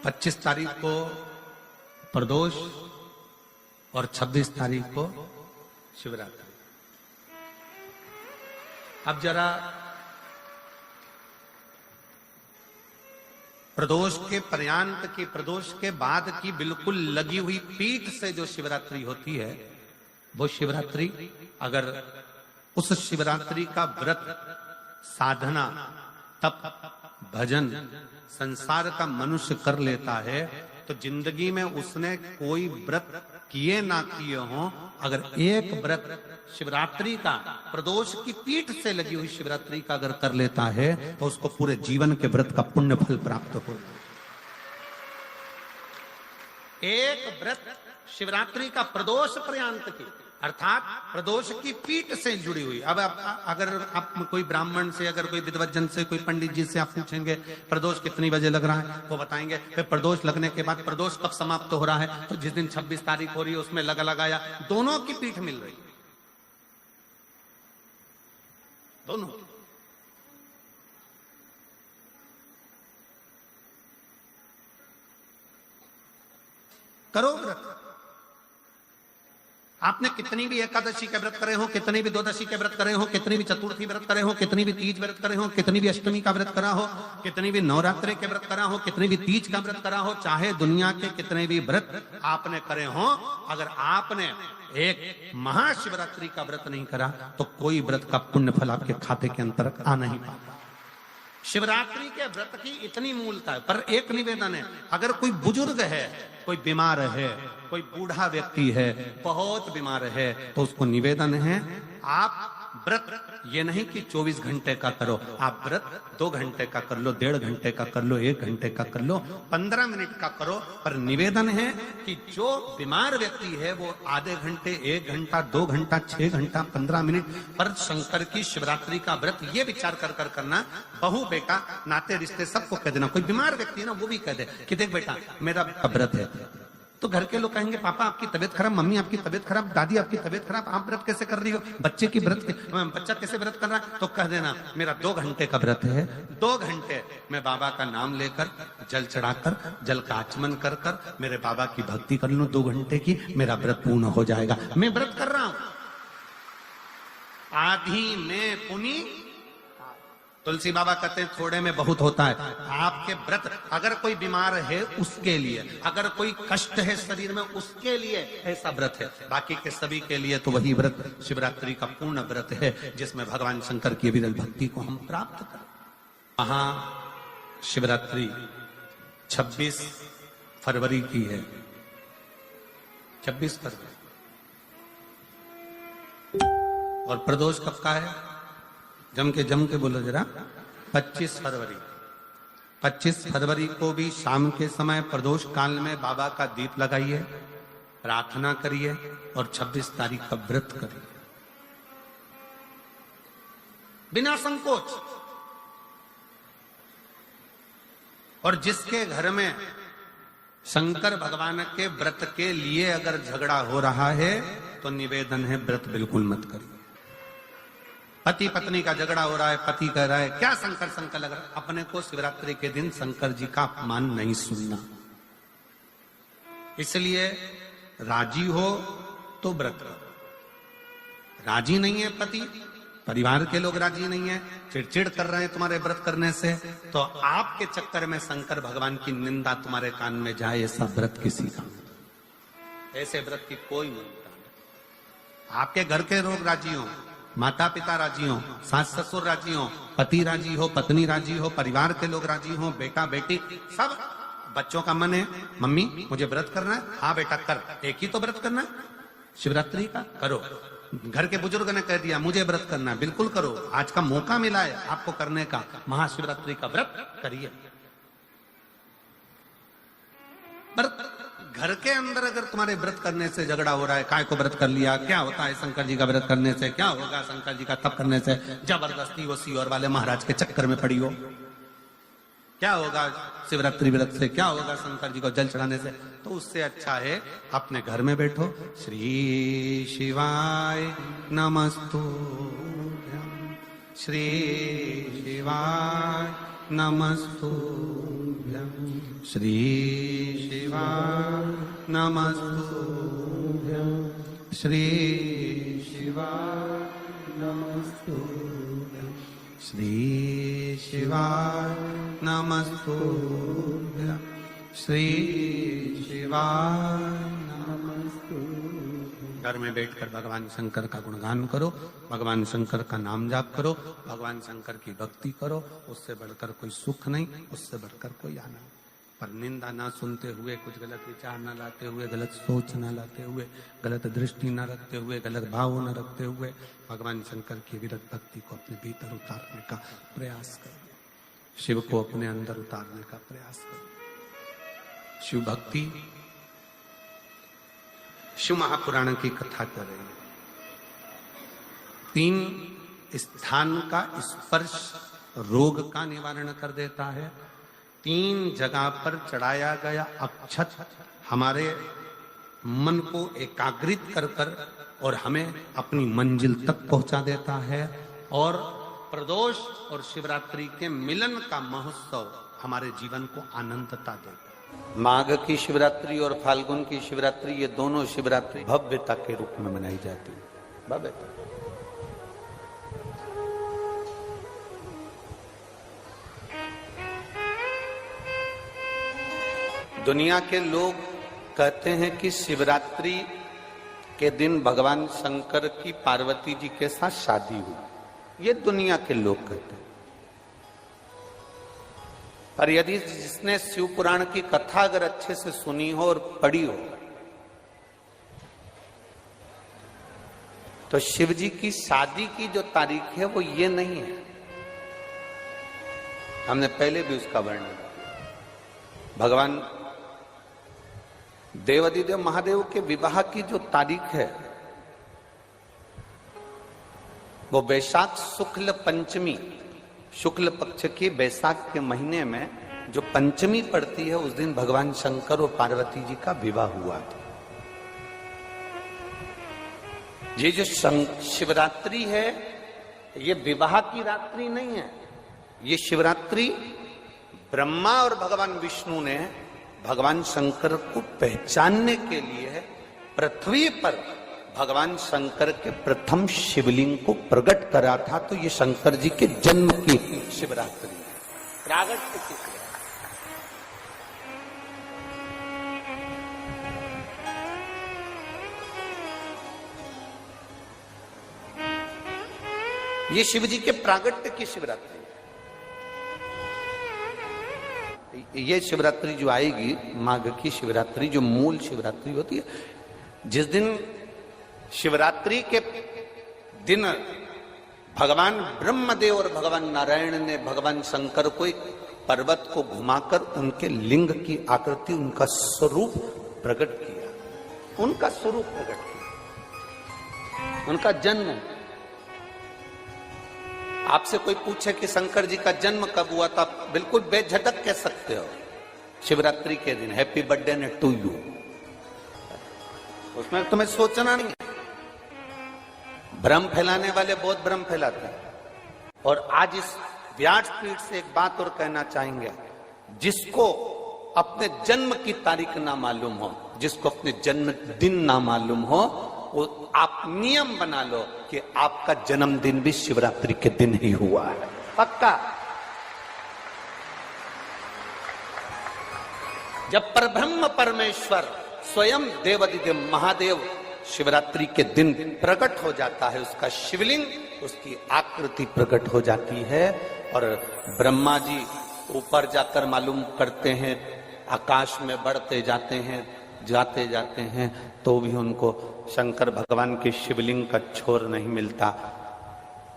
25 तारीख को प्रदोष और 26 तारीख को शिवरात्रि। अब जरा प्रदोष के पर्यांत की, प्रदोष के बाद की बिल्कुल लगी हुई पीठ से जो शिवरात्रि होती है, वो शिवरात्रि अगर उस शिवरात्रि का व्रत, साधना, तप, भजन, संसार का मनुष्य कर लेता है तो जिंदगी में उसने कोई व्रत किए ना किए हो, अगर एक व्रत शिवरात्रि का, प्रदोष की पीठ से लगी हुई शिवरात्रि का अगर कर लेता है तो उसको पूरे जीवन के व्रत का पुण्य फल प्राप्त हो। एक व्रत शिवरात्रि का प्रदोष पर्यंत की, अर्थात प्रदोष की पीठ से जुड़ी हुई। अब अगर आप कोई ब्राह्मण से, अगर कोई विद्वज्जन से, कोई पंडित जी से आप पूछेंगे प्रदोष कितनी बजे लग रहा है, वो बताएंगे। फिर प्रदोष लगने के बाद प्रदोष कब समाप्त हो रहा है, तो जिस दिन 26 तारीख हो रही है उसमें लगाया, दोनों की पीठ मिल रही, दोनों। करो व्रत। आपने कितनी भी एकादशी के व्रत करे हो, कितनी भी द्वादशी के व्रत करे हो, कितनी भी चतुर्थी व्रत करे हो, कितनी भी तीज व्रत करे हो, कितनी भी अष्टमी का व्रत करा हो, कितनी भी नवरात्रि के व्रत करा हो, कितनी भी तीज का व्रत करा हो, चाहे दुनिया के कितने भी व्रत आपने करे हो, अगर आपने एक महाशिवरात्रि का व्रत नहीं करा तो कोई व्रत का पुण्य फल आपके खाते के अंतर्गत आ नहीं पाता। शिवरात्रि के व्रत की इतनी मूलता है। पर एक निवेदन है, अगर कोई बुजुर्ग है, कोई बीमार है, कोई बूढ़ा व्यक्ति है, बहुत बीमार है, तो उसको निवेदन है आप व्रत ये नहीं कि 24 घंटे का करो, आप व्रत 2 घंटे का कर लो, 1.5 घंटे का कर लो, 1 घंटे का कर लो, 15 मिनट का करो। पर निवेदन है कि जो बीमार व्यक्ति है वो आधे घंटे, 1 घंटा, 2 घंटा, 6 घंटा, 15 मिनट पर शंकर की शिवरात्रि का व्रत ये विचार कर करना, बहू बेटा नाते रिश्ते सबको कह देना। कोई बीमार व्यक्ति है ना, वो भी कह दे कि देख बेटा मेरा व्रत है, तो घर के लोग कहेंगे पापा आपकी तबीयत खराब, मम्मी आपकी तबीयत खराब, दादी आपकी तबीयत खराब, आप व्रत कैसे कर रही हो, बच्चे की व्रत, बच्चा कैसे व्रत कर रहा है, तो कह देना मेरा 2 घंटे का व्रत है, 2 घंटे मैं बाबा का नाम लेकर, जल चढ़ाकर, जल का आचमन कर कर मेरे बाबा की भक्ति कर लूं 2 घंटे की, मेरा व्रत पूर्ण हो जाएगा। मैं व्रत कर रहा हूं, आधी में पुनी। तुलसी बाबा कहते हैं थोड़े में बहुत होता है। आपके व्रत, अगर कोई बीमार है उसके लिए, अगर कोई कष्ट है शरीर में उसके लिए ऐसा व्रत है, बाकी के सभी के लिए तो वही व्रत शिवरात्रि का पूर्ण व्रत है जिसमें भगवान शंकर की विरल भक्ति को हम प्राप्त करें। महा शिवरात्रि 26 फरवरी की है, 26 फरवरी। और प्रदोष कब का है, जम के बोलो जरा, 25 फरवरी। 25 फरवरी को भी शाम के समय प्रदोष काल में बाबा का दीप लगाइए, प्रार्थना करिए और 26 तारीख का व्रत करिए बिना संकोच। और जिसके घर में शंकर भगवान के व्रत के लिए अगर झगड़ा हो रहा है तो निवेदन है व्रत बिल्कुल मत करिए। पति पत्नी का झगड़ा हो रहा है, पति कह रहा है क्या शंकर शंकर लग रहा है, अपने को शिवरात्रि के दिन शंकर जी का अपमान नहीं सुनना। इसलिए राजी हो तो व्रत करो। राजी नहीं है पति, परिवार के लोग राजी नहीं है, चिड़चिड़ कर रहे हैं तुम्हारे व्रत करने से, तो आपके चक्कर में शंकर भगवान की निंदा तुम्हारे कान में जाए, ऐसा व्रत किसी का, ऐसे व्रत की कोई नहीं। आपके घर के लोग राजी हो, माता पिता राजी हो, सास ससुर राजी हो, पति राजी हो, पत्नी राजी हो, परिवार के लोग राजी हो, बेटा बेटी सब, बच्चों का मन है मम्मी मुझे व्रत करना है, हाँ बेटा कर, एक ही तो व्रत करना है शिवरात्रि का, करो। घर के बुजुर्ग ने कह दिया मुझे व्रत करना है, बिल्कुल करो, आज का मौका मिला है आपको करने का, महाशिवरात्रि का व्रत करिए। पर घर के अंदर अगर तुम्हारे व्रत करने से झगड़ा हो रहा है, काय को व्रत कर लिया, क्या होता है शंकर जी का व्रत करने से, क्या होगा शंकर जी का तप करने से, जबरदस्ती वो सीहोर वाले महाराज के चक्कर में पड़ी हो, क्या होगा शिवरात्रि व्रत से, क्या होगा शंकर जी को जल चढ़ाने से, तो उससे अच्छा है अपने घर में बैठो, श्री शिवाय नमस्तुभ्यं, श्री शिवाय नमस्तुभ्यं। श्री शिवाय नमस्तुभ्यं श्री शिवाय नमस्तुभ्यं श्री शिवाय नमस्तुभ्यं श्री शिवाय नमस्तुभ्यं। घर में बैठकर भगवान शंकर का गुणगान करो, भगवान शंकर का नाम जाप करो, भगवान शंकर की भक्ति करो। उससे बढ़कर कोई सुख नहीं, उससे बढ़कर कोई आनंद। पर निंदा ना सुनते हुए, कुछ गलत विचार ना लाते हुए, गलत सोच ना लाते हुए, गलत दृष्टि ना रखते हुए, गलत भाव न रखते हुए भगवान शंकर की विरत भक्ति को अपने भीतर उतारने का प्रयास करो। शिव को अपने अंदर उतारने का प्रयास करो। शिव भक्ति, शिव महापुराण की कथा कर रही है। 3 स्थान का स्पर्श रोग का निवारण कर देता है। 3 जगह पर चढ़ाया गया अक्षत हमारे मन को एकाग्रित कर और हमें अपनी मंजिल तक पहुंचा देता है। और प्रदोष और शिवरात्रि के मिलन का महोत्सव हमारे जीवन को आनंदता देता है। माघ की शिवरात्रि और फाल्गुन की शिवरात्रि, ये दोनों शिवरात्रि भव्यता के रूप में मनाई जाती है। भव्यता। दुनिया के लोग कहते हैं कि शिवरात्रि के दिन भगवान शंकर की पार्वती जी के साथ शादी हुई। ये दुनिया के लोग कहते हैं। पर यदि जिसने शिव पुराण की कथा अगर अच्छे से सुनी हो और पढ़ी हो, तो शिव जी की शादी की जो तारीख है वो ये नहीं है। हमने पहले भी उसका वर्णन किया। भगवान देवाधिदेव महादेव के विवाह की जो तारीख है वो वैशाख शुक्ल पंचमी, शुक्ल पक्ष की वैशाख के महीने में जो पंचमी पड़ती है, उस दिन भगवान शंकर और पार्वती जी का विवाह हुआ था। ये जो शिवरात्रि है, ये विवाह की रात्रि नहीं है। ये शिवरात्रि ब्रह्मा और भगवान विष्णु ने भगवान शंकर को पहचानने के लिए पृथ्वी पर भगवान शंकर के प्रथम शिवलिंग को प्रकट करा था। तो ये शंकर जी के जन्म की शिवरात्रि है, प्रागट्य की शिवरात्रि। ये शिव जी के प्रागट्य की शिवरात्रि। ये शिवरात्रि जो आएगी, माघ की शिवरात्रि, जो मूल शिवरात्रि होती है, जिस दिन शिवरात्रि के दिन भगवान ब्रह्मदेव और भगवान नारायण ने भगवान शंकर को एक पर्वत को घुमाकर उनके लिंग की आकृति, उनका स्वरूप प्रकट किया। उनका स्वरूप प्रकट किया, उनका जन्म। आपसे कोई पूछे कि शंकर जी का जन्म कब हुआ था, बिल्कुल बेझटक कह सकते हो, शिवरात्रि के दिन, हैप्पी बर्थडे ने टू यू। उसमें तुम्हें सोचना नहीं है। भ्रम फैलाने वाले बहुत भ्रम फैलाते हैं। और आज इस व्यासपीठ से एक बात और कहना चाहेंगे, जिसको अपने जन्म की तारीख ना मालूम हो, जिसको अपने जन्मदिन ना मालूम हो, वो आप नियम बना लो कि आपका जन्मदिन भी शिवरात्रि के दिन ही हुआ है, पक्का। जब परब्रह्म परमेश्वर स्वयं देवाधिदेव महादेव शिवरात्रि के दिन प्रकट हो जाता है, उसका शिवलिंग, उसकी आकृति प्रकट हो जाती है। और ब्रह्मा जी ऊपर जाकर मालूम करते हैं, आकाश में बढ़ते जाते हैं, तो भी उनको शंकर भगवान के शिवलिंग का छोर नहीं मिलता।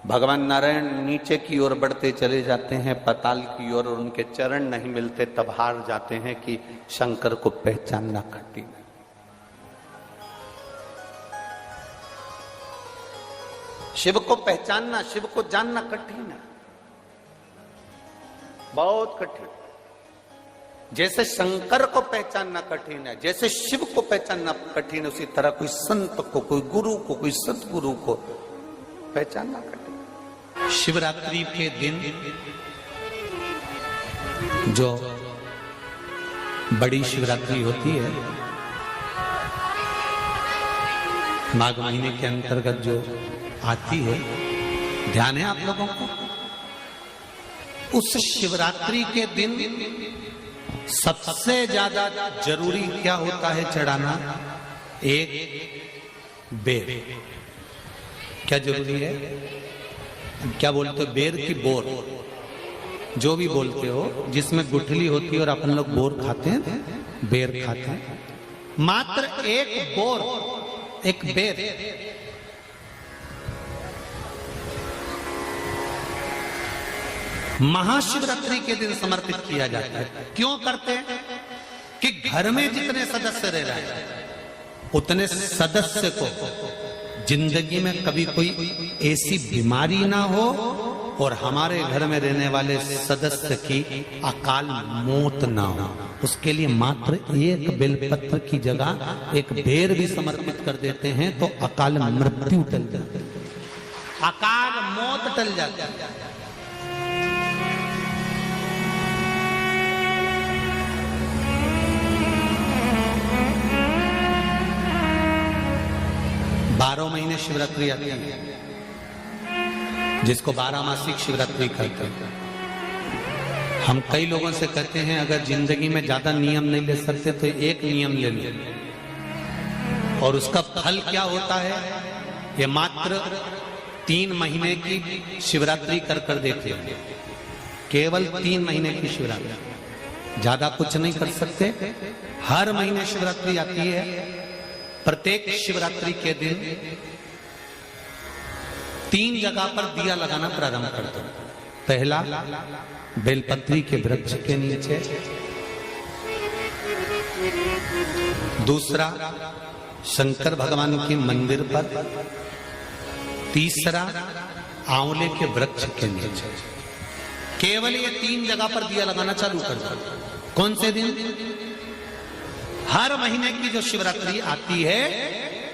भगवान नारायण नीचे की ओर बढ़ते चले जाते हैं, पाताल की ओर, और उनके चरण नहीं मिलते, तब हार जाते हैं कि शंकर को पहचानना कठिन है। शिव को पहचानना, शिव को जानना कठिन है, बहुत कठिन। जैसे शंकर को पहचानना कठिन है, जैसे शिव को पहचानना कठिन है, उसी तरह कोई संत को, कोई गुरु को, कोई सतगुरु को पहचानना कठिन। शिवरात्रि के दिन जो बड़ी शिवरात्रि होती है माघ महीने के अंतर्गत जो आती है, ध्यान है आप लोगों को। उस शिवरात्रि के दिन सबसे ज्यादा जरूरी क्या होता है चढ़ाना? एक बेर। क्या जरूरी है? क्या बोलते हो? बेर की बोर, जो भी बोलते हो, जिसमें गुठली होती है और अपन लोग बोर खाते हैं, बेर खाते हैं। मात्र एक बोर, एक बेर महाशिवरात्रि के दिन समर्पित किया जाता है। क्यों करते हैं? कि घर में जितने सदस्य रह रहे हैं उतने सदस्य को जिंदगी में कभी कोई ऐसी बीमारी ना हो और हमारे घर में रहने वाले सदस्य की अकाल मौत ना हो। उसके लिए मात्र एक बेलपत्र की जगह एक बेर भी समर्पित कर देते हैं तो अकाल मृत्यु टल जाती है, अकाल मौत टल जाती है। 12 महीने शिवरात्रि आती है, जिसको 12 मासिक शिवरात्रि कहते हैं। हम कई लोगों से कहते हैं अगर जिंदगी में ज्यादा नियम नहीं ले सकते तो एक नियम ले लो, और उसका फल क्या होता है ये मात्र 3 महीने की शिवरात्रि कर देते हैं। केवल 3 महीने की शिवरात्रि, ज्यादा कुछ नहीं कर सकते। हर महीने शिवरात्रि आती है। प्रत्येक शिवरात्रि के दिन 3 जगह पर दिया लगाना प्रारंभ कर दो। पहला बेलपत्री के वृक्ष के नीचे, दूसरा शंकर भगवान के मंदिर पर, तीसरा आंवले के वृक्ष के नीचे। केवल ये 3 जगह पर दिया लगाना चालू कर दो। कौन से दिन? हर महीने की जो शिवरात्रि आती है,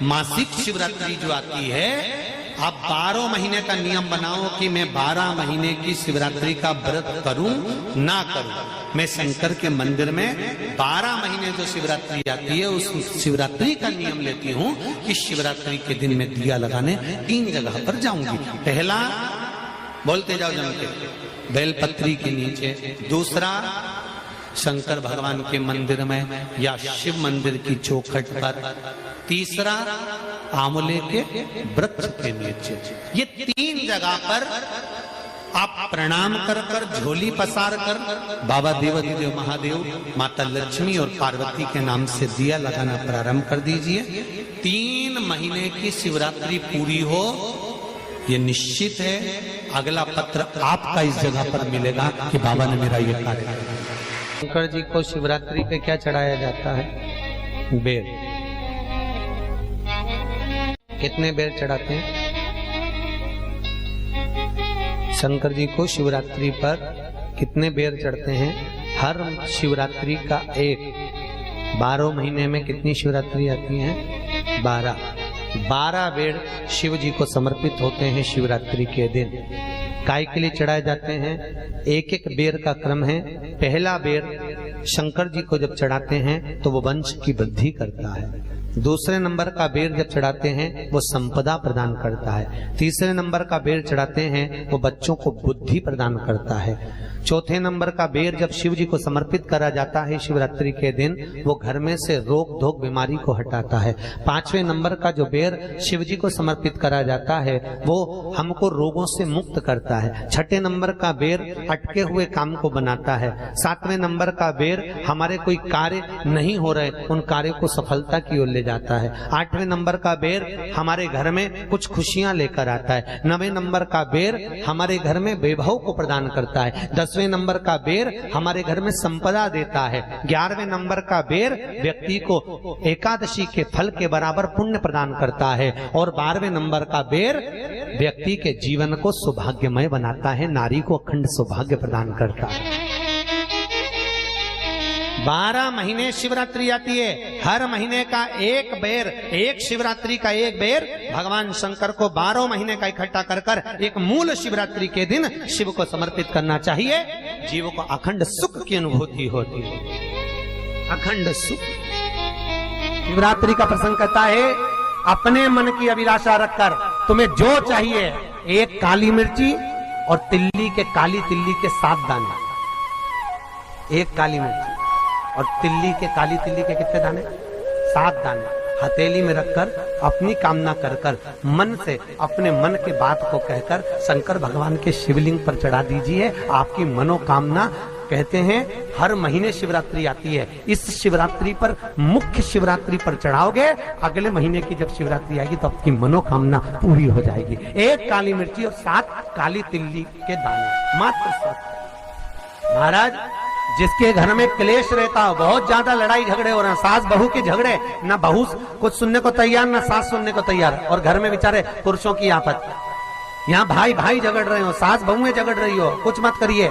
मासिक शिवरात्रि जो आती है, आप 12 महीने का नियम बनाओ कि मैं 12 महीने की शिवरात्रि का व्रत करूं ना करूं। मैं शंकर के मंदिर में 12 महीने जो शिवरात्रि आती है उस शिवरात्रि का नियम लेती हूं कि शिवरात्रि के दिन में दिया लगाने 3 जगह पर जाऊंगी। पहला, बोलते जाओ जम के, बेलपत्री के नीचे। दूसरा, शंकर भगवान के मंदिर में या शिव मंदिर की चौखट पर। तीसरा, आंवले के वृक्ष के नीचे। ये 3 जगह पर आप प्रणाम कर कर, झोली पसार कर बाबा देवाधिदेव महादेव, माता लक्ष्मी और पार्वती के नाम से दिया लगाना प्रारंभ कर दीजिए। 3 महीने की शिवरात्रि पूरी हो, ये निश्चित है अगला पत्र आपका इस जगह पर मिलेगा कि बाबा ने मेरा ये कार्य किया। शंकर जी को शिवरात्रि पे क्या चढ़ाया जाता है? बेर। कितने बेर चढ़ाते हैं? शंकर जी को शिवरात्रि पर कितने बेर चढ़ते हैं? हर शिवरात्रि का एक। 12 महीने में कितनी शिवरात्रि आती हैं? 12 बेर शिव जी को समर्पित होते हैं शिवरात्रि के दिन। काय के लिए चढ़ाए जाते हैं? एक एक बेर का क्रम है। पहला बेर शंकर जी को जब चढ़ाते हैं तो वो वंश की वृद्धि करता है। दूसरे नंबर का बेर जब चढ़ाते हैं वो संपदा प्रदान करता है। तीसरे नंबर का बेर चढ़ाते हैं वो बच्चों को बुद्धि प्रदान करता है। चौथे नंबर का बेर जब शिव जी को समर्पित करा जाता है शिवरात्रि के दिन, वो घर में से रोग धोक बीमारी को हटाता है। 5वें नंबर का जो बेर शिव जी को समर्पित करा जाता है वो हमको रोगों से मुक्त करता है। 6ठे नंबर का बेर अटके हुए काम को बनाता है। 7वें नंबर का बेर हमारे कोई कार्य नहीं हो रहे उन कार्यों को सफलता की ओर ले जाता है। 8वें नंबर का बेर हमारे घर में कुछ खुशियां लेकर आता है। 9वें नंबर का बेर हमारे घर में वैभव को प्रदान करता है। 10वें नंबर का बेर हमारे घर में संपदा देता है। 11वें नंबर का बेर व्यक्ति को एकादशी के फल के बराबर पुण्य प्रदान करता है। और 12वें नंबर का बेर व्यक्ति के जीवन को सौभाग्यमय बनाता है, नारी को अखंड सौभाग्य प्रदान करता है। 12 महीने शिवरात्रि आती है। हर महीने का एक बेर, एक शिवरात्रि का एक बेर भगवान शंकर को 12 महीने का इकट्ठा कर कर एक मूल शिवरात्रि के दिन शिव को समर्पित करना चाहिए। जीव को अखंड सुख की अनुभूति होती है। अखंड सुख। शिवरात्रि का प्रसंग कहता है अपने मन की अभिलाषा रखकर तुम्हें जो चाहिए, एक काली मिर्ची और तिल्ली के काली तिल्ली के 7 दाने। एक काली मिर्ची और तिल्ली के काली तिल्ली के कितने दाने? 7 दाने हथेली में रखकर अपनी कामना कर कर मन से अपने मन के बात को कहकर शंकर भगवान के शिवलिंग पर चढ़ा दीजिए। आपकी मनोकामना, कहते हैं हर महीने शिवरात्रि आती है, इस शिवरात्रि पर, मुख्य शिवरात्रि पर चढ़ाओगे, अगले महीने की जब शिवरात्रि आएगी तो आपकी मनोकामना पूरी हो जाएगी। एक काली मिर्ची और 7 काली तिल्ली के दाने, मात्र 7। महाराज, जिसके घर में क्लेश रहता हो, बहुत ज्यादा लड़ाई झगड़े हो रहे हैं, सास बहू के झगड़े, ना बहू कुछ सुनने को तैयार ना सास सुनने को तैयार, और घर में बेचारे पुरुषों की आफत, यहाँ भाई भाई झगड़ रहे हो, सास बहू में झगड़ रही हो, कुछ मत करिए।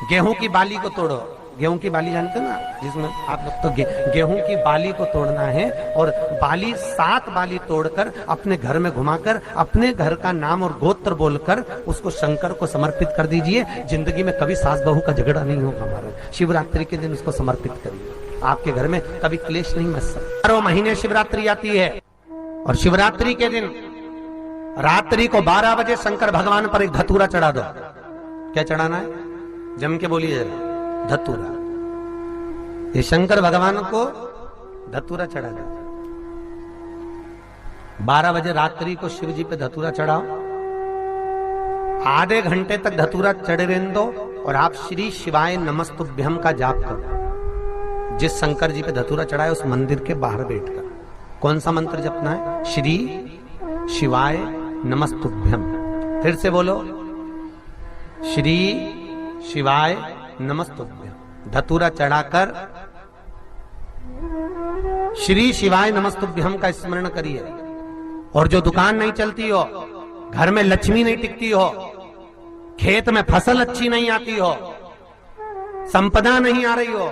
गेहूं की बाली को तोड़ो। गेहूं की बाली जानते ना, जिसमें आप लोग तो गेहूं की बाली को तोड़ना है, और बाली 7 बाली तोड़कर अपने घर में घुमाकर अपने घर का नाम और गोत्र बोलकर उसको शंकर को समर्पित कर दीजिए। जिंदगी में कभी सास बहू का झगड़ा नहीं होगा हमारा। शिवरात्रि के दिन उसको समर्पित करिए, आपके घर में कभी क्लेश नहीं मच सकता। 12 महीने शिवरात्रि आती है, और शिवरात्रि के दिन रात्रि को 12 बजे शंकर भगवान पर एक धतूरा चढ़ा दो। क्या चढ़ाना है? जम के बोलिए जरा, धतूरा। ये शंकर भगवान को धतूरा चढ़ा दो। 12 बजे रात्रि को शिव जी पे धतूरा चढ़ाओ, आधे घंटे तक धतूरा चढ़े रहने दो, और आप श्री शिवाय नमस्तुभ्यम का जाप करो। जिस शंकर जी पे धतूरा चढ़ाए उस मंदिर के बाहर बैठकर कौन सा मंत्र जपना है? श्री शिवाय नमस्तुभ्यम। फिर से बोलो, श्री शिवाय नमस्तुभ्यम। धतूरा चढ़ाकर श्री शिवाय नमस्तुभ्यम का स्मरण करिए। और जो दुकान नहीं चलती हो, घर में लक्ष्मी नहीं टिकती हो, खेत में फसल अच्छी नहीं आती हो, संपदा नहीं आ रही हो,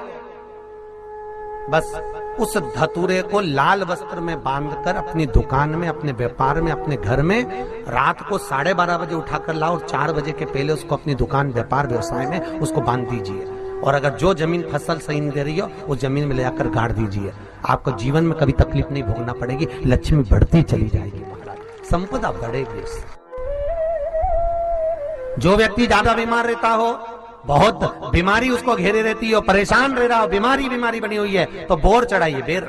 बस उस धतूरे को लाल वस्त्र में बांधकर अपनी दुकान में, अपने व्यापार में, अपने घर में रात को 12:30 बजे उठाकर लाओ, और 4 बजे के पहले उसको अपनी दुकान, व्यापार, व्यवसाय में उसको बांध दीजिए। और अगर जो जमीन फसल सही नहीं दे रही हो, उस जमीन में ले जाकर गाड़ दीजिए। आपको जीवन में कभी तकलीफ नहीं भोगना पड़ेगी, लक्ष्मी बढ़ती चली जाएगी महाराज, संपदा बढ़ेगी। जो व्यक्ति ज्यादा बीमार रहता हो, बहुत बीमारी उसको घेरे रहती है, परेशान रह रहा हो, बीमारी बनी हुई है, तो बोर चढ़ाइए। बेर,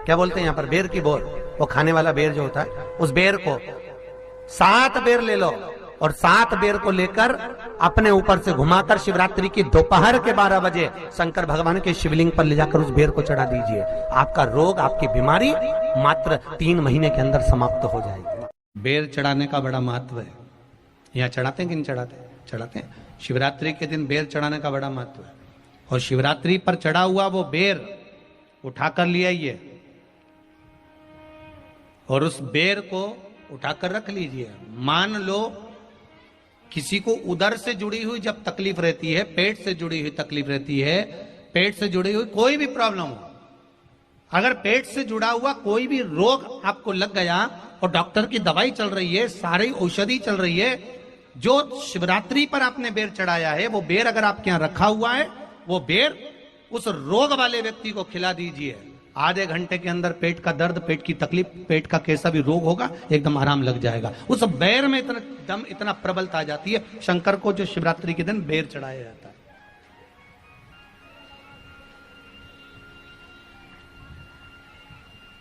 क्या बोलते हैं यहाँ पर? बेर की बोर, वो खाने वाला बेर जो होता है, उस बेर को 7 बेर ले लो, और 7 बेर को लेकर अपने ऊपर से घुमाकर शिवरात्रि की दोपहर के 12 बजे शंकर भगवान के शिवलिंग पर ले जाकर उस बेर को चढ़ा दीजिए। आपका रोग, आपकी बीमारी मात्र 3 महीने के अंदर समाप्त हो जाएगी। बेर चढ़ाने का बड़ा महत्व है। यहाँ चढ़ाते हैं कि नहीं चढ़ाते? चढ़ाते हैं। शिवरात्रि के दिन बेर चढ़ाने का बड़ा महत्व है। और शिवरात्रि पर चढ़ा हुआ वो बेर उठाकर ले आइए, और उस बेर को उठाकर रख लीजिए। मान लो किसी को उदर से जुड़ी हुई जब तकलीफ रहती है, पेट से जुड़ी हुई तकलीफ रहती है, पेट से जुड़ी हुई कोई भी प्रॉब्लम हो, अगर पेट से जुड़ा हुआ कोई भी रोग आपको लग गया और डॉक्टर की दवाई चल रही है, सारी औषधि चल रही है, जो शिवरात्रि पर आपने बेर चढ़ाया है, वो बेर अगर आपके यहां रखा हुआ है, वो बेर उस रोग वाले व्यक्ति को खिला दीजिए। आधे घंटे के अंदर पेट का दर्द, पेट की तकलीफ, पेट का कैसा भी रोग होगा, एकदम आराम लग जाएगा। उस बेर में इतना दम, इतना प्रबलता आ जाती है शंकर को, जो शिवरात्रि के दिन बेर चढ़ाया जाता है।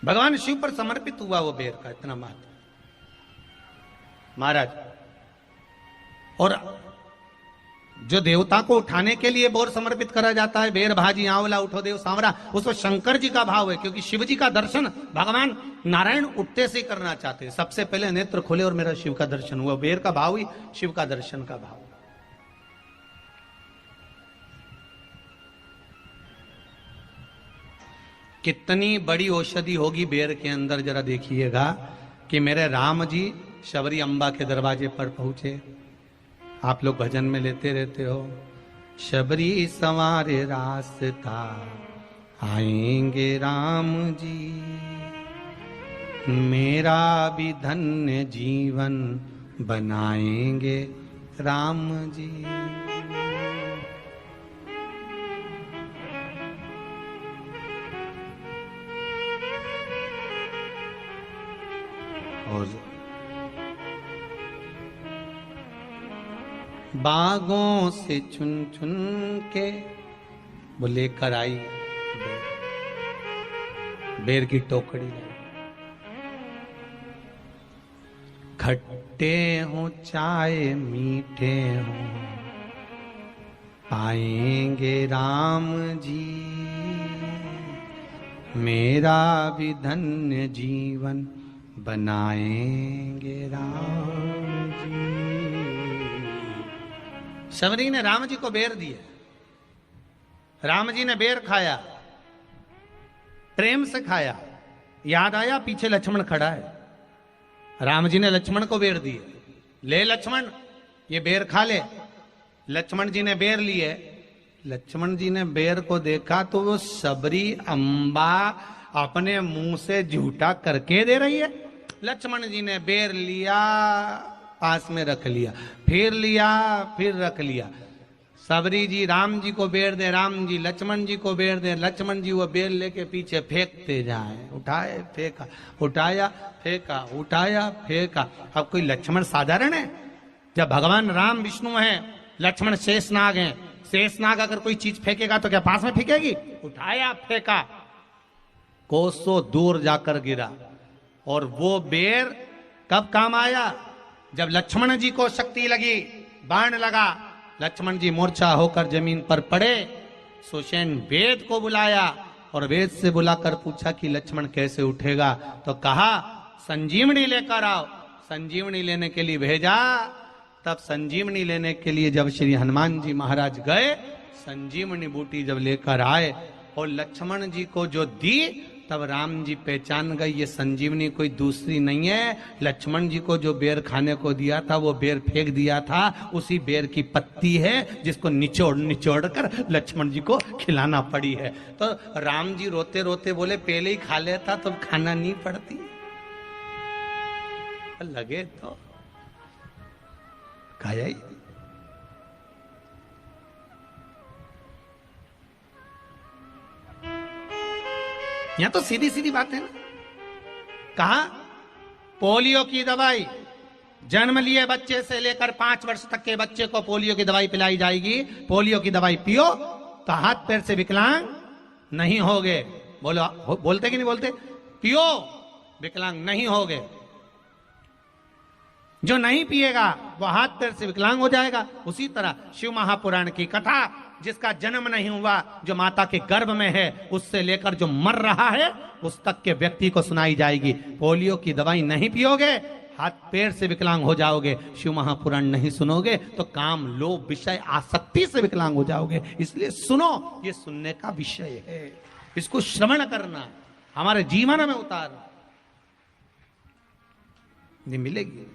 भगवान शिव पर समर्पित हुआ वो बेर का इतना महत्व महाराज। और जो देवता को उठाने के लिए बोर समर्पित करा जाता है, बेर भाजी आंवला उठो देव सांवरा, उसको शंकर जी का भाव है, क्योंकि शिव जी का दर्शन भगवान नारायण उठते से ही करना चाहते हैं। सबसे पहले नेत्र खोले और मेरा शिव का दर्शन हुआ। बेर का भाव ही शिव का दर्शन का भाव। कितनी बड़ी औषधि होगी बेर के अंदर, जरा देखिएगा कि मेरे राम जी शबरी अम्बा के दरवाजे पर पहुंचे। आप लोग भजन में लेते रहते हो, शबरी संवारे रास्ता आएंगे राम जी, मेरा भी धन्य जीवन बनाएंगे राम जी। और बागों से चुन चुन के वो लेकर आई बेर की टोकरी लाई। खट्टे हो चाहे मीठे हो पाएंगे राम जी, मेरा भी धन्य जीवन बनाएंगे राम जी। शबरी ने राम जी को बेर दिए, राम जी ने बेर खाया, प्रेम से खाया। याद आया पीछे लक्ष्मण खड़ा है, राम जी ने लक्ष्मण को बेर दिए, ले लक्ष्मण ये बेर खा ले। लक्ष्मण जी ने बेर लिए, लक्ष्मण जी ने बेर को देखा तो वो शबरी अम्बा अपने मुंह से झूठा करके दे रही है। लक्ष्मण जी ने बेर लिया, पास में रख लिया, फिर लिया, फिर रख लिया। शबरी जी राम जी को बेर दे, राम जी लक्ष्मण जी को बेर दे, लक्ष्मण जी वो बेर लेके पीछे फेंकते जाए। उठाए फेंका, उठाया फेंका, उठाया फेंका। अब कोई लक्ष्मण साधारण है? जब भगवान राम विष्णु हैं, लक्ष्मण शेषनाग हैं, शेषनाग अगर कोई चीज फेंकेगा तो क्या पास में फेंकेगी? उठाया फेंका, कोसों दूर जाकर गिरा। और वो बेर कब काम आया? जब लक्ष्मण जी को शक्ति लगी, बाण लगा, लक्ष्मण जी मूर्छा होकर जमीन पर पड़े। सुषेण वेद को बुलाया और वेद से बुलाकर पूछा कि लक्ष्मण कैसे उठेगा? तो कहा संजीवनी लेकर आओ। संजीवनी लेने के लिए भेजा। तब संजीवनी लेने के लिए जब श्री हनुमान जी महाराज गए, संजीवनी बूटी जब लेकर आए और लक्ष्मण जी को जो दी, तब राम जी पहचान गए ये संजीवनी कोई दूसरी नहीं है। लक्ष्मण जी को जो बेर खाने को दिया था वो बेर फेंक दिया था, उसी बेर की पत्ती है जिसको निचोड़ निचोड़ कर लक्ष्मण जी को खिलाना पड़ी है। तो राम जी रोते रोते बोले पहले ही खा लेता तो खाना नहीं पड़ती। लगे तो खाया ही। यहां तो सीधी सीधी बात है ना। कहा पोलियो की दवाई जन्म लिए बच्चे से लेकर 5 वर्ष तक के बच्चे को पोलियो की दवाई पिलाई जाएगी। पोलियो की दवाई पियो तो हाथ पैर से विकलांग नहीं होगे। बोलो, बोलते कि नहीं बोलते? पियो विकलांग नहीं होगे। जो नहीं पिएगा वो हाथ पैर से विकलांग हो जाएगा। उसी तरह शिव महापुराण की कथा, जिसका जन्म नहीं हुआ, जो माता के गर्भ में है, उससे लेकर जो मर रहा है उस तक के व्यक्ति को सुनाई जाएगी। पोलियो की दवाई नहीं पियोगे, हाथ पैर से विकलांग हो जाओगे। शिव महापुराण नहीं सुनोगे तो काम, लोभ, विषय, आसक्ति से विकलांग हो जाओगे। इसलिए सुनो, ये सुनने का विषय है, इसको श्रवण करना, हमारे जीवन में उतारना, ये मिलेगी।